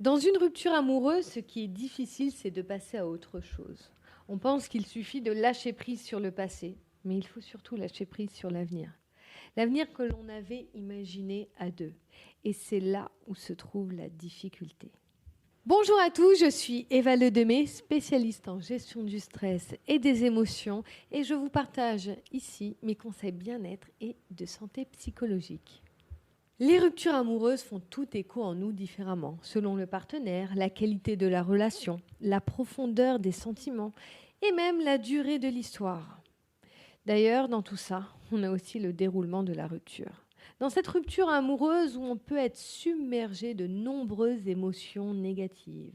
Dans une rupture amoureuse, ce qui est difficile, c'est de passer à autre chose. On pense qu'il suffit de lâcher prise sur le passé, mais il faut surtout lâcher prise sur l'avenir. L'avenir que l'on avait imaginé à deux. Et c'est là où se trouve la difficulté. Bonjour à tous, je suis Eva Ledemé, spécialiste en gestion du stress et des émotions, et je vous partage ici mes conseils bien-être et de santé psychologique. Les ruptures amoureuses font tout écho en nous différemment, selon le partenaire, la qualité de la relation, la profondeur des sentiments et même la durée de l'histoire. D'ailleurs, dans tout ça, on a aussi le déroulement de la rupture. Dans cette rupture amoureuse où on peut être submergé de nombreuses émotions négatives,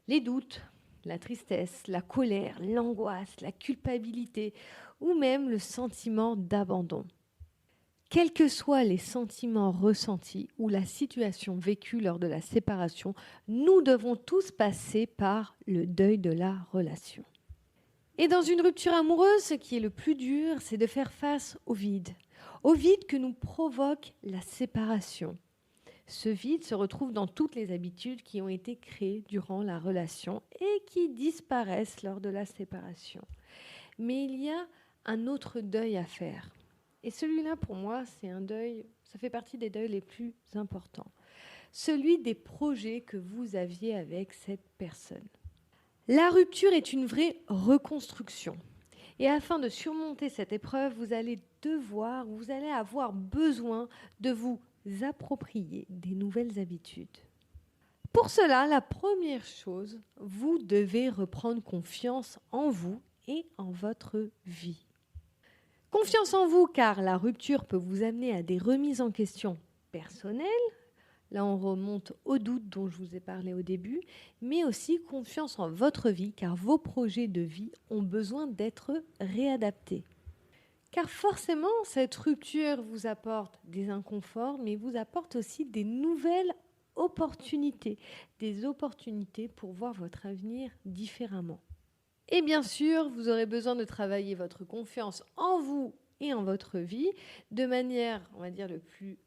les doutes, la tristesse, la colère, l'angoisse, la culpabilité ou même le sentiment d'abandon. Quels que soient les sentiments ressentis ou la situation vécue lors de la séparation, nous devons tous passer par le deuil de la relation. Et dans une rupture amoureuse, ce qui est le plus dur, c'est de faire face au vide que nous provoque la séparation. Ce vide se retrouve dans toutes les habitudes qui ont été créées durant la relation et qui disparaissent lors de la séparation. Mais il y a un autre deuil à faire. Et celui-là, pour moi, c'est un deuil, ça fait partie des deuils les plus importants. Celui des projets que vous aviez avec cette personne. La rupture est une vraie reconstruction. Et afin de surmonter cette épreuve, vous allez avoir besoin de vous approprier des nouvelles habitudes. Pour cela, la première chose, vous devez reprendre confiance en vous et en votre vie. Confiance en vous, car la rupture peut vous amener à des remises en question personnelles. Là, on remonte aux doutes dont je vous ai parlé au début, mais aussi confiance en votre vie, car vos projets de vie ont besoin d'être réadaptés. Car forcément, cette rupture vous apporte des inconforts, mais vous apporte aussi des nouvelles opportunités, des opportunités pour voir votre avenir différemment. Et bien sûr, vous aurez besoin de travailler votre confiance en vous et en votre vie de manière, on va dire, le plus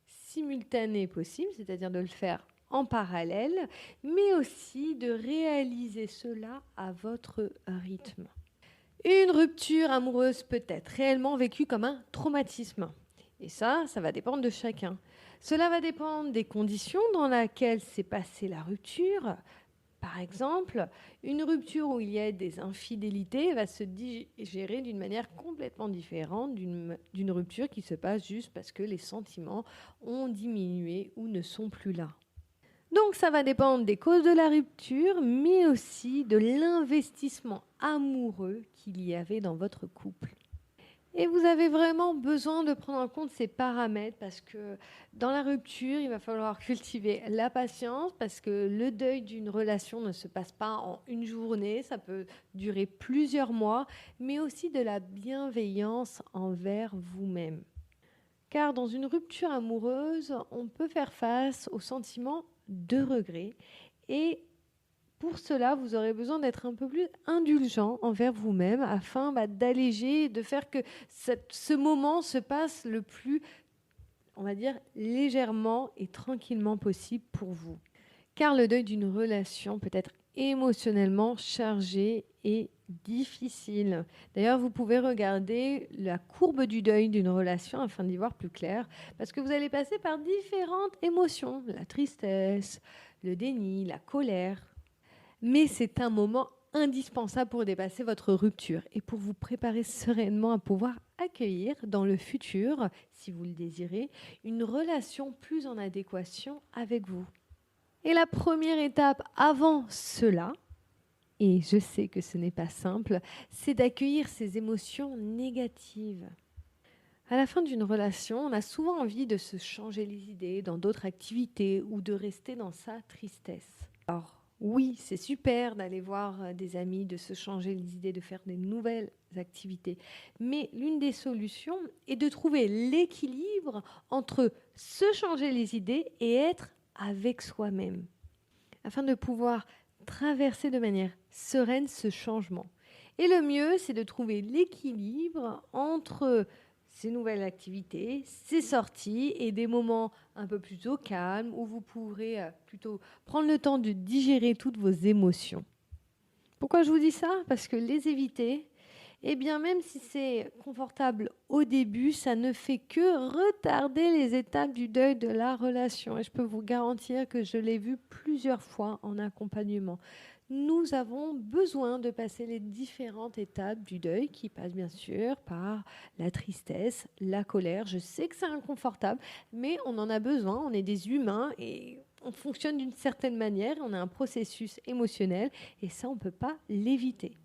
simultanée possible, c'est-à-dire de le faire en parallèle, mais aussi de réaliser cela à votre rythme. Une rupture amoureuse peut être réellement vécue comme un traumatisme. Et ça va dépendre de chacun. Cela va dépendre des conditions dans lesquelles s'est passée la rupture. Par exemple, une rupture où il y a des infidélités va se digérer d'une manière complètement différente d'une rupture qui se passe juste parce que les sentiments ont diminué ou ne sont plus là. Donc ça va dépendre des causes de la rupture, mais aussi de l'investissement amoureux qu'il y avait dans votre couple. Et vous avez vraiment besoin de prendre en compte ces paramètres parce que dans la rupture, il va falloir cultiver la patience parce que le deuil d'une relation ne se passe pas en une journée, ça peut durer plusieurs mois, mais aussi de la bienveillance envers vous-même. Car dans une rupture amoureuse, on peut faire face au sentiment de regret et pour cela, vous aurez besoin d'être un peu plus indulgent envers vous-même afin d'alléger, de faire que ce moment se passe le plus, on va dire, légèrement et tranquillement possible pour vous. Car le deuil d'une relation peut être émotionnellement chargé et difficile. D'ailleurs, vous pouvez regarder la courbe du deuil d'une relation afin d'y voir plus clair, parce que vous allez passer par différentes émotions, la tristesse, le déni, la colère. Mais c'est un moment indispensable pour dépasser votre rupture et pour vous préparer sereinement à pouvoir accueillir dans le futur, si vous le désirez, une relation plus en adéquation avec vous. Et la première étape avant cela, et je sais que ce n'est pas simple, c'est d'accueillir ces émotions négatives. À la fin d'une relation, on a souvent envie de se changer les idées dans d'autres activités ou de rester dans sa tristesse. Alors, oui, c'est super d'aller voir des amis, de se changer les idées, de faire des nouvelles activités. Mais l'une des solutions est de trouver l'équilibre entre se changer les idées et être avec soi-même, afin de pouvoir traverser de manière sereine ce changement. Et le mieux, c'est de trouver l'équilibre entre ces nouvelles activités, ces sorties et des moments un peu plus au calme où vous pourrez plutôt prendre le temps de digérer toutes vos émotions. Pourquoi je vous dis ça? Parce que les éviter, eh bien, même si c'est confortable au début, ça ne fait que retarder les étapes du deuil de la relation. Et je peux vous garantir que je l'ai vu plusieurs fois en accompagnement. Nous avons besoin de passer les différentes étapes du deuil qui passent bien sûr par la tristesse, la colère. Je sais que c'est inconfortable, mais on en a besoin. On est des humains et on fonctionne d'une certaine manière. On a un processus émotionnel et ça, on ne peut pas l'éviter.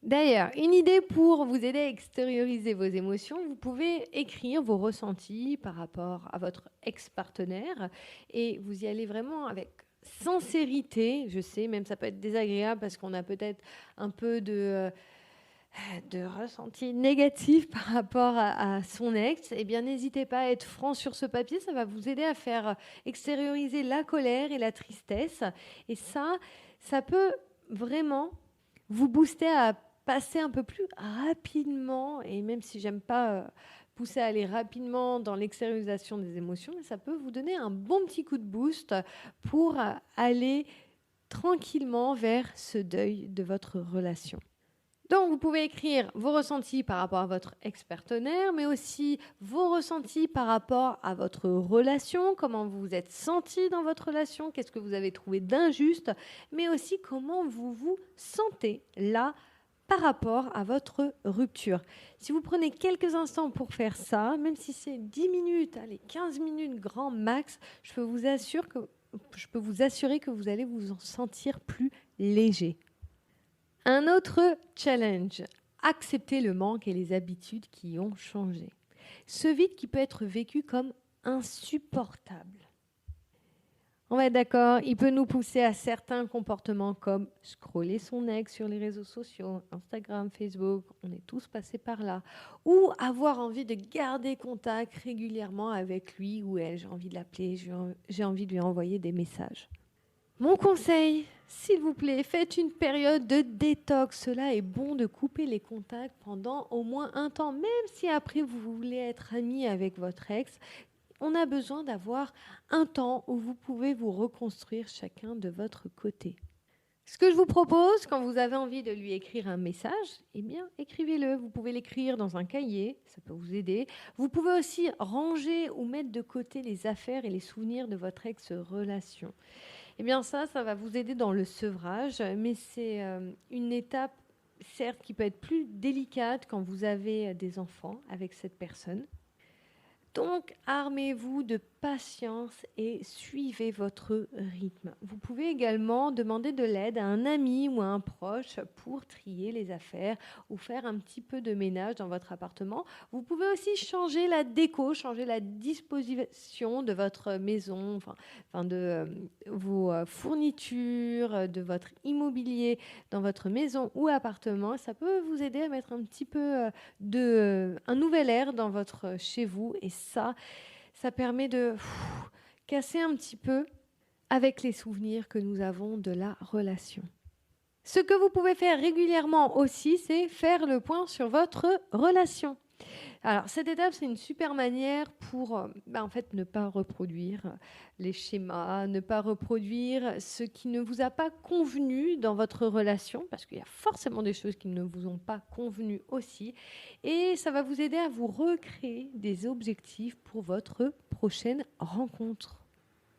D'ailleurs, une idée pour vous aider à extérioriser vos émotions, vous pouvez écrire vos ressentis par rapport à votre ex-partenaire et vous y allez vraiment avec sincérité. Je sais, même ça peut être désagréable parce qu'on a peut-être un peu de ressenti négatif par rapport à son ex. Eh bien, n'hésitez pas à être franc sur ce papier. Ça va vous aider à faire extérioriser la colère et la tristesse. Et ça peut vraiment vous booster à passer un peu plus rapidement, et même si j'aime pas pousser à aller rapidement dans l'extériorisation des émotions, mais ça peut vous donner un bon petit coup de boost pour aller tranquillement vers ce deuil de votre relation. Donc, vous pouvez écrire vos ressentis par rapport à votre ex-partenaire, mais aussi vos ressentis par rapport à votre relation, comment vous vous êtes senti dans votre relation, qu'est-ce que vous avez trouvé d'injuste, mais aussi comment vous vous sentez là par rapport à votre rupture. Si vous prenez quelques instants pour faire ça, même si c'est 10 minutes, allez, 15 minutes grand max, je peux vous assurer que vous allez vous en sentir plus léger. Un autre challenge, accepter le manque et les habitudes qui ont changé. Ce vide qui peut être vécu comme insupportable. On va être d'accord, il peut nous pousser à certains comportements comme scroller son ex sur les réseaux sociaux, Instagram, Facebook, on est tous passés par là, ou avoir envie de garder contact régulièrement avec lui ou elle. J'ai envie de l'appeler, j'ai envie de lui envoyer des messages. Mon conseil, s'il vous plaît, faites une période de détox. Cela est bon de couper les contacts pendant au moins un temps, même si après vous voulez être ami avec votre ex. On a besoin d'avoir un temps où vous pouvez vous reconstruire chacun de votre côté. Ce que je vous propose, quand vous avez envie de lui écrire un message, eh bien, écrivez-le. Vous pouvez l'écrire dans un cahier, ça peut vous aider. Vous pouvez aussi ranger ou mettre de côté les affaires et les souvenirs de votre ex-relation. Eh bien, ça va vous aider dans le sevrage, mais c'est une étape, certes, qui peut être plus délicate quand vous avez des enfants avec cette personne. Donc, armez-vous de patience et suivez votre rythme. Vous pouvez également demander de l'aide à un ami ou à un proche pour trier les affaires ou faire un petit peu de ménage dans votre appartement. Vous pouvez aussi changer la déco, changer la disposition de votre maison, de vos fournitures, de votre immobilier dans votre maison ou appartement. Ça peut vous aider à mettre un petit peu un nouvel air dans votre chez vous, et ça permet de casser un petit peu avec les souvenirs que nous avons de la relation. Ce que vous pouvez faire régulièrement aussi, c'est faire le point sur votre relation. Alors, cette étape, c'est une super manière pour en fait, ne pas reproduire les schémas, ne pas reproduire ce qui ne vous a pas convenu dans votre relation, parce qu'il y a forcément des choses qui ne vous ont pas convenu aussi. Et ça va vous aider à vous recréer des objectifs pour votre prochaine rencontre.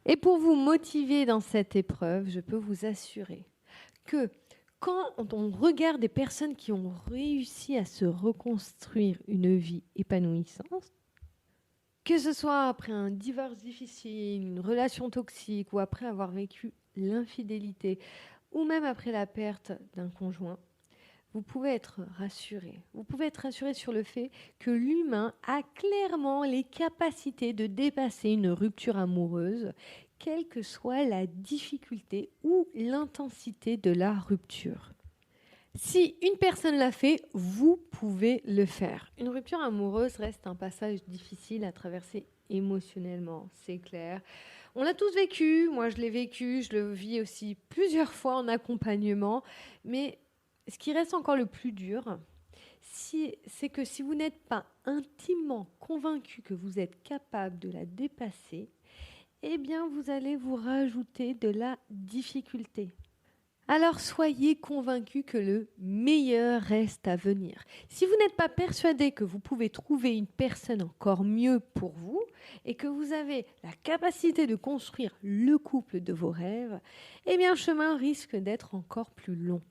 Et pour vous motiver dans cette épreuve, je peux vous assurer que quand on regarde des personnes qui ont réussi à se reconstruire une vie épanouissante, que ce soit après un divorce difficile, une relation toxique, ou après avoir vécu l'infidélité, ou même après la perte d'un conjoint, vous pouvez être rassuré. Vous pouvez être rassuré sur le fait que l'humain a clairement les capacités de dépasser une rupture amoureuse, quelle que soit la difficulté ou l'intensité de la rupture. Si une personne l'a fait, vous pouvez le faire. Une rupture amoureuse reste un passage difficile à traverser émotionnellement, c'est clair. On l'a tous vécu, moi je l'ai vécu, je le vis aussi plusieurs fois en accompagnement, mais ce qui reste encore le plus dur, c'est que si vous n'êtes pas intimement convaincu que vous êtes capable de la dépasser, eh bien vous allez vous rajouter de la difficulté. Alors soyez convaincus que le meilleur reste à venir. Si vous n'êtes pas persuadé que vous pouvez trouver une personne encore mieux pour vous et que vous avez la capacité de construire le couple de vos rêves, eh bien le chemin risque d'être encore plus long.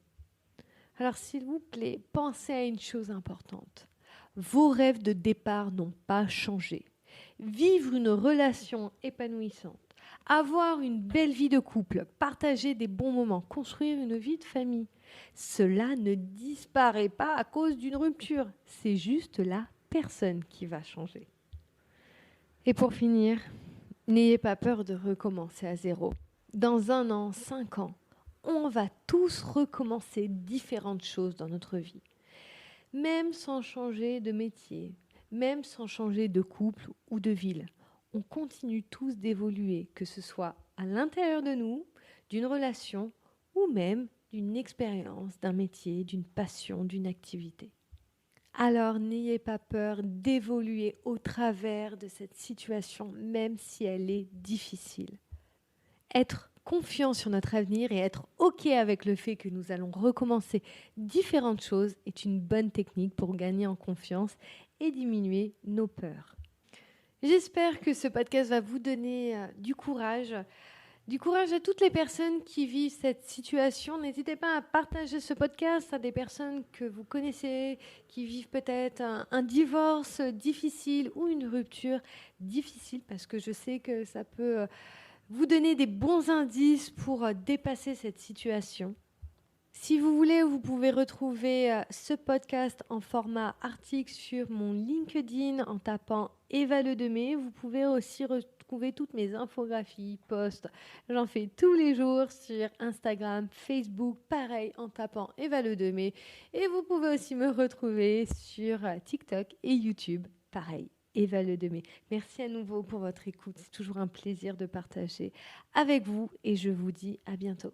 Alors s'il vous plaît, pensez à une chose importante. Vos rêves de départ n'ont pas changé. Vivre une relation épanouissante, avoir une belle vie de couple, partager des bons moments, construire une vie de famille, cela ne disparaît pas à cause d'une rupture. C'est juste la personne qui va changer. Et pour finir, n'ayez pas peur de recommencer à zéro. Dans 1 an, 5 ans, on va tous recommencer différentes choses dans notre vie. Même sans changer de métier, même sans changer de couple ou de ville, on continue tous d'évoluer, que ce soit à l'intérieur de nous, d'une relation ou même d'une expérience, d'un métier, d'une passion, d'une activité. Alors n'ayez pas peur d'évoluer au travers de cette situation, même si elle est difficile. Être confiant sur notre avenir et être OK avec le fait que nous allons recommencer différentes choses est une bonne technique pour gagner en confiance et diminuer nos peurs. J'espère que ce podcast va vous donner du courage à toutes les personnes qui vivent cette situation. N'hésitez pas à partager ce podcast à des personnes que vous connaissez, qui vivent peut-être un divorce difficile ou une rupture difficile, parce que je sais que ça peut vous donner des bons indices pour dépasser cette situation. Si vous voulez, vous pouvez retrouver ce podcast en format article sur mon LinkedIn en tapant Eva Ledemé. Vous pouvez aussi retrouver toutes mes infographies, posts. J'en fais tous les jours sur Instagram, Facebook, pareil en tapant Eva Ledemé. Et vous pouvez aussi me retrouver sur TikTok et YouTube, pareil. Eva Ledemé. Merci à nouveau pour votre écoute. C'est toujours un plaisir de partager avec vous et je vous dis à bientôt.